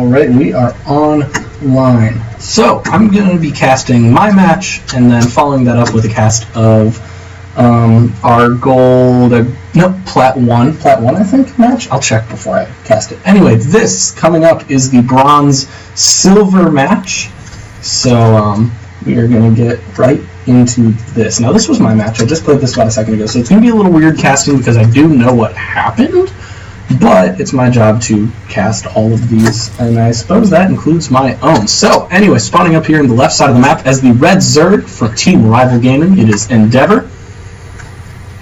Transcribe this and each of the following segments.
Alright, we are online. So, I'm going to be casting my match, and then following that up with a cast of our gold, Plat 1 I think, match? I'll check before I cast it. Anyway, this coming up is the bronze silver match. So, we are going to get right into this. Now, this was my match. I just played this about a second ago, so it's going to be a little weird casting because I do know what happened, but it's my job to cast all of these, and I suppose that includes my own. So, anyway, spawning up here in the left side of the map as the red Zerg from Team Rival Gaming, it is Endeavor.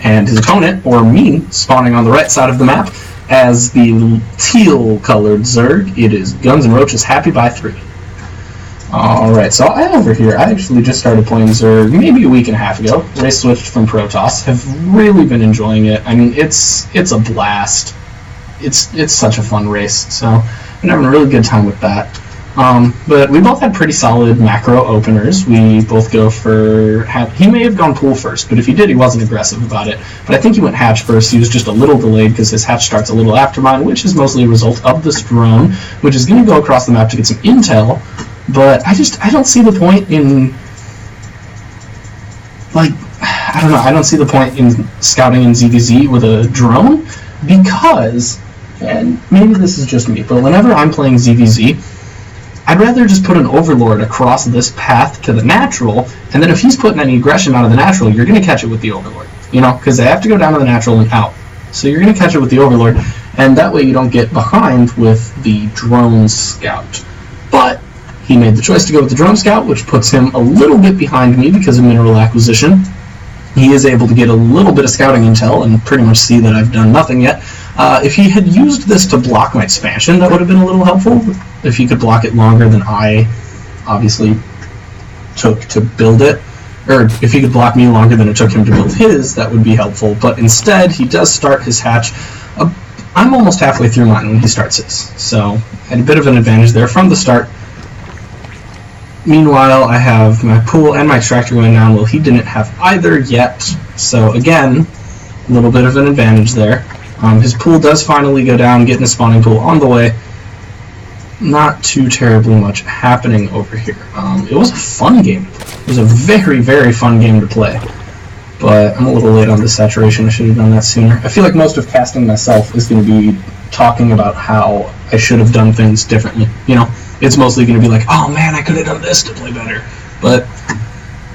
And his opponent, or me, spawning on the right side of the map as the teal-colored Zerg, it is Guns N' Roaches happybythree. Alright, so over here, I actually just started playing Zerg maybe a week and a half ago. Race switched from Protoss. Have really been enjoying it. I mean, it's a blast. It's such a fun race, so I've been having a really good time with that. But we both had pretty solid macro openers. We both go for... He may have gone pool first, but if he did, he wasn't aggressive about it. But I think he went hatch first. He was just a little delayed because his hatch starts a little after mine, which is mostly a result of this drone, which is going to go across the map to get some intel. But I don't see the point in... I don't see the point in scouting in ZVZ with a drone because... And maybe this is just me, but whenever I'm playing ZVZ, I'd rather just put an Overlord across this path to the natural, and then if he's putting any aggression out of the natural, you're going to catch it with the Overlord. You know, because they have to go down to the natural and out. So you're going to catch it with the Overlord, and that way you don't get behind with the drone scout. But he made the choice to go with the drone scout, which puts him a little bit behind me because of mineral acquisition. He is able to get a little bit of scouting intel and pretty much see that I've done nothing yet. If he had used this to block my expansion, that would have been a little helpful. If he could block it longer than I obviously took to build it, or if he could block me longer than it took him to build his, that would be helpful. But instead, he does start his hatch. I'm almost halfway through mine when he starts his, so I had a bit of an advantage there from the start. Meanwhile, I have my pool and my extractor going down. Well, he didn't have either yet, so again, a little bit of an advantage there. His pool does finally go down, getting a spawning pool on the way. Not too terribly much happening over here. It was a fun game to play. It was a very, very fun game to play. But I'm a little late on the saturation. I should have done that sooner. I feel like most of casting myself is going to be talking about how I should have done things differently. You know, it's mostly going to be like, oh man, I could have done this to play better. But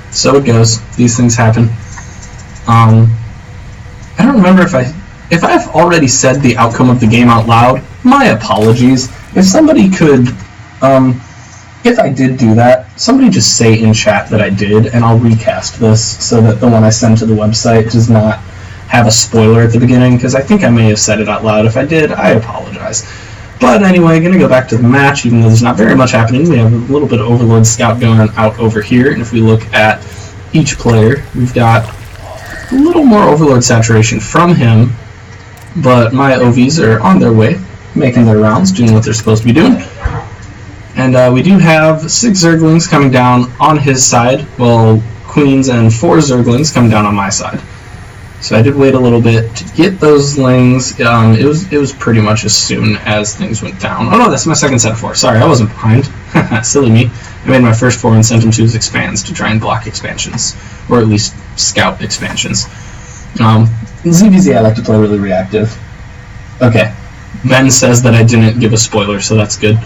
so it goes. These things happen. I don't remember if I've already said the outcome of the game out loud. My apologies. If somebody could, if I did do that, somebody just say in chat that I did, and I'll recast this so that the one I send to the website does not have a spoiler at the beginning, because I think I may have said it out loud. If I did, I apologize. But anyway, going to go back to the match, even though there's not very much happening. We have a little bit of Overlord Scout going out over here, and if we look at each player, we've got a little more Overlord saturation from him, but my OVs are on their way, making their rounds, doing what they're supposed to be doing. And we do have 6 Zerglings coming down on his side, while Queens and 4 Zerglings come down on my side. So I did wait a little bit to get those Lings. It was pretty much as soon as things went down. Oh no, that's my second set of 4. Sorry, I wasn't behind. Silly me. I made my first 4 and sent them to his expands to try and block expansions, or at least scout expansions. In ZVZ, I like to play really reactive. Okay, Ben says that I didn't give a spoiler, so that's good.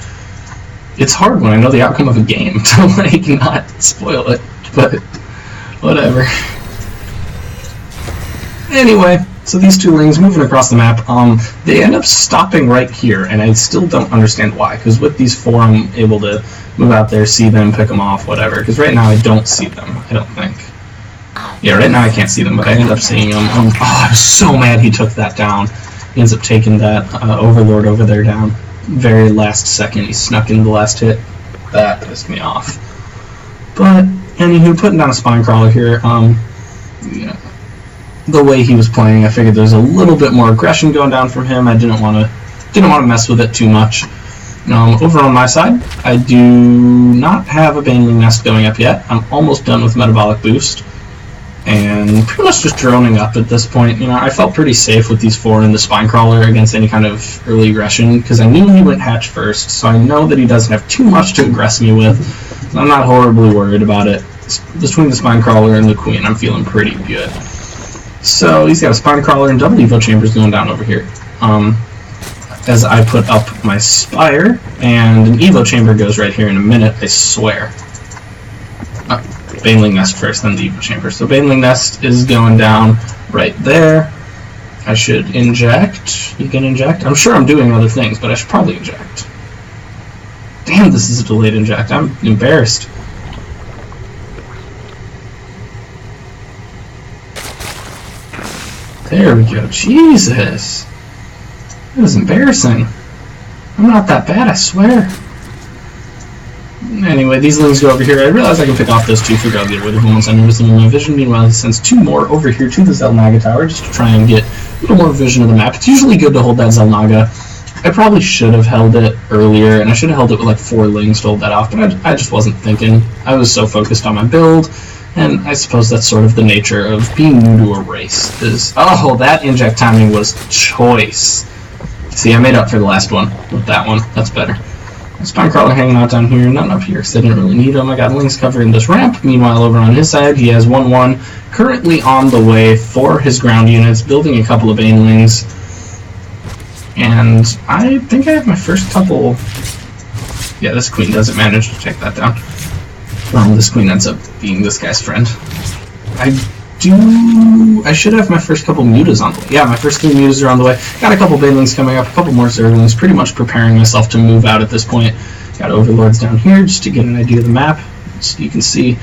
It's hard when I know the outcome of a game to, like, not spoil it, but whatever. Anyway, so these 2 Lings moving across the map, they end up stopping right here, and I still don't understand why, because with these 4, I'm able to move out there, see them, pick them off, whatever, because right now I don't see them, I don't think. Yeah, right now I can't see them, but I end up seeing them. Oh, I was so mad he took that down. He ends up taking that Overlord over there down. Very last second, he snuck into the last hit. That pissed me off. But, anywho, putting down a Spine Crawler here, yeah, the way he was playing, I figured there's a little bit more aggression going down from him. I didn't want to mess with it too much. Over on my side, I do not have a Baneling Nest going up yet. I'm almost done with Metabolic Boost. and pretty much just droning up at this point. You know, I felt pretty safe with these 4 in the spine crawler against any kind of early aggression, because I knew he went hatch first, so I know that he doesn't have too much to aggress me with. So I'm not horribly worried about it. Between the spine crawler and the queen, I'm feeling pretty good. So he's got a spine crawler and double evo chambers going down over here. As I put up my spire, and an evo chamber goes right here in a minute, I swear. Baneling Nest first, then the evo chamber. So Baneling Nest is going down right there. I should inject. You can inject? I'm sure I'm doing other things, but I should probably inject. Damn, this is a delayed inject. I'm embarrassed. There we go. Jesus. That was embarrassing. I'm not that bad, I swear. Anyway, these lings go over here. I realize I can pick off those 2, figure out the rid of them once I notice them in my vision. Meanwhile, he sends 2 more over here to the Xel'Naga Tower just to try and get a little more vision of the map. It's usually good to hold that Xel'Naga. I probably should have held it earlier, and I should have held it with like 4 lings to hold that off, but I just wasn't thinking. I was so focused on my build, and I suppose that's sort of the nature of being new to a race. Oh, that inject timing was choice. See, I made up for the last one with that one. That's better. Spine crawler hanging out down here, none up here, so I didn't really need him. I got lings covering this ramp. Meanwhile, over on his side, he has 1-1 currently on the way for his ground units, building a couple of banelings. And I think I have my first couple. Yeah, this queen doesn't manage to take that down. This queen ends up being this guy's friend. I should have my first couple mutas on the way. Yeah, my first 3 mutas are on the way. Got a couple banelings coming up, a couple more zerglings, pretty much preparing myself to move out at this point. Got overlords down here just to get an idea of the map. So you can see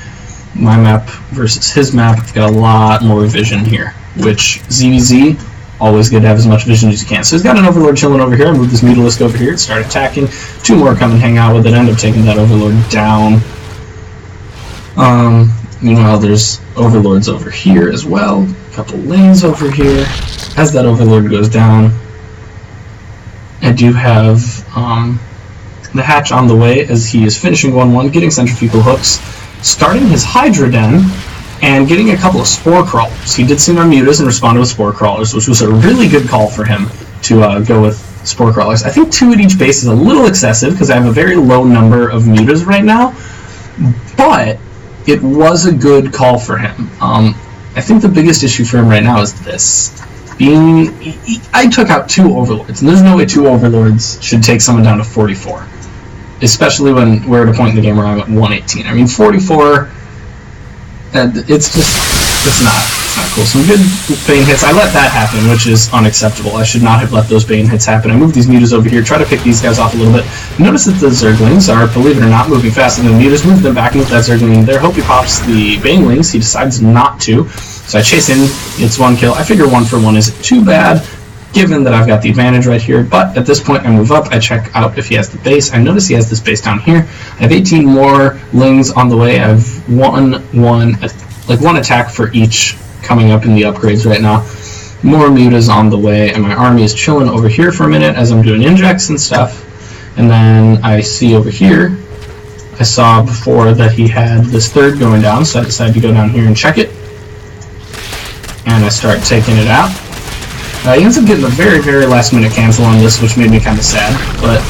my map versus his map. I've got a lot more vision here, which ZVZ, always good to have as much vision as you can. So he's got an overlord chilling over here. I move this mutalisk over here and start attacking. 2 more come and hang out with it, end up taking that overlord down. Meanwhile, there's overlords over here as well. A couple lanes over here. As that overlord goes down, I do have the hatch on the way as he is finishing 1-1, getting centrifugal hooks, starting his Hydra Den, and getting a couple of spore crawlers. He did see my mutas and responded with spore crawlers, which was a really good call for him to go with spore crawlers. I think 2 at each base is a little excessive because I have a very low number of mutas right now, but it was a good call for him. I think the biggest issue for him right now is this. I took out 2 overlords, and there's no way 2 overlords should take someone down to 44. Especially when we're at a point in the game where I'm at 118. I mean, 44, it's not cool. Some good Bane hits. I let that happen, which is unacceptable. I should not have let those Bane hits happen. I moved these mutas over here, try to pick these guys off a little bit. Notice that the Zerglings are, believe it or not, moving faster than the mutas. Move them back with that Zergling there. Hope he pops the Banelings. He decides not to. So I chase in, it's 1 kill. I figure 1 for 1 isn't too bad, given that I've got the advantage right here. But at this point, I move up. I check out if he has the base. I notice he has this base down here. I have 18 more Lings on the way. I have one attack for each coming up in the upgrades right now. More mutas on the way, and my army is chilling over here for a minute as I'm doing injects and stuff. And then I see over here, I saw before that he had this 3rd going down, so I decided to go down here and check it. And I start taking it out. He ends up getting a very, very last minute cancel on this, which made me kind of sad, but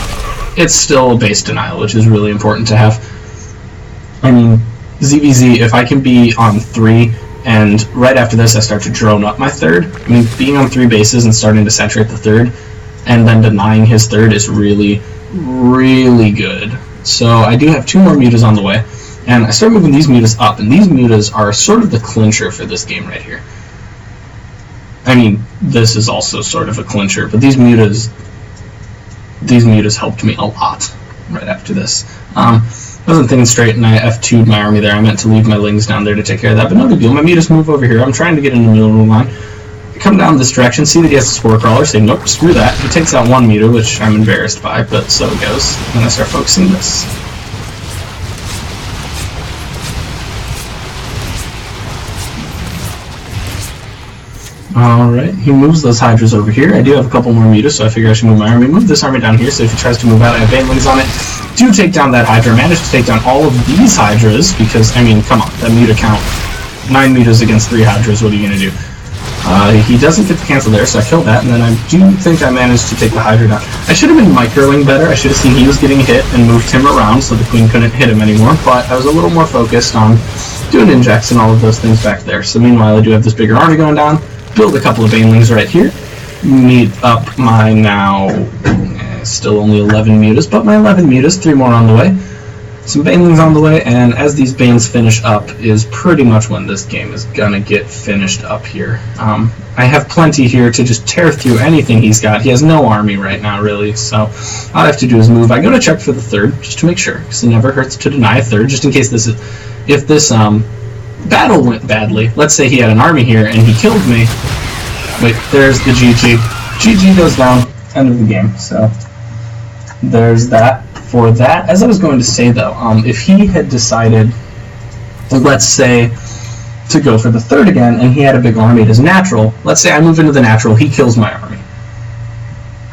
it's still a base denial, which is really important to have. I mean, ZVZ, if I can be on 3, and right after this I start to drone up my 3rd, I mean, being on 3 bases and starting to saturate the 3rd, and then denying his 3rd is really, really good. So I do have 2 more mutas on the way, and I start moving these mutas up, and these mutas are sort of the clincher for this game right here. I mean, this is also sort of a clincher, but these mutas helped me a lot right after this. I wasn't thinking straight, and I F2'd my army there. I meant to leave my Lings down there to take care of that, but no big deal. My mutas move over here. I'm trying to get in the middle of the line. I come down this direction, see that he has a spore crawler, say, nope, screw that. He takes out 1 muta, which I'm embarrassed by, but so it goes. And I start focusing this. Alright, he moves those Hydras over here. I do have a couple more mutas, so I figure I should move my army. Move this army down here, so if he tries to move out, I have Banelings on it. Do take down that Hydra. Manage to take down all of these Hydras, because, I mean, come on, that muta count 9 mutas against 3 Hydras, what are you going to do? He doesn't get the cancel there, so I killed that, and then I do think I managed to take the Hydra down. I should have been microing better. I should have seen he was getting hit and moved him around so the Queen couldn't hit him anymore, but I was a little more focused on doing injects and all of those things back there. So meanwhile, I do have this bigger army going down, build a couple of Banelings right here, meet up my now, still only 11 mutas, but my 11 mutas, 3 more on the way. Some Banelings on the way, and as these Banes finish up is pretty much when this game is gonna get finished up here. I have plenty here to just tear through anything he's got. He has no army right now, really, so all I have to do is move. I go to check for the 3rd, just to make sure, because it never hurts to deny a 3rd, just in case this is, if this battle went badly. Let's say he had an army here, and he killed me. Wait, there's the GG. GG goes down, end of the game, so there's that. For that, as I was going to say though, if he had decided, let's say, to go for the 3rd again, and he had a big army at his natural, let's say I move into the natural, he kills my army.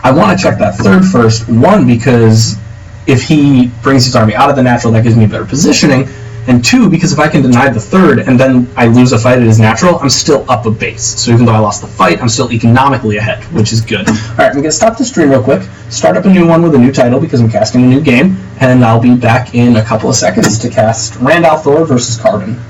I want to check that 3rd first, 1, because if he brings his army out of the natural, that gives me better positioning, and 2, because if I can deny the 3rd and then I lose a fight at his natural, I'm still up a base. So even though I lost the fight, I'm still economically ahead, which is good. Alright, I'm going to stop the stream real quick, start up a new one with a new title because I'm casting a new game, and I'll be back in a couple of seconds to cast Rand al'Thor versus Carbon.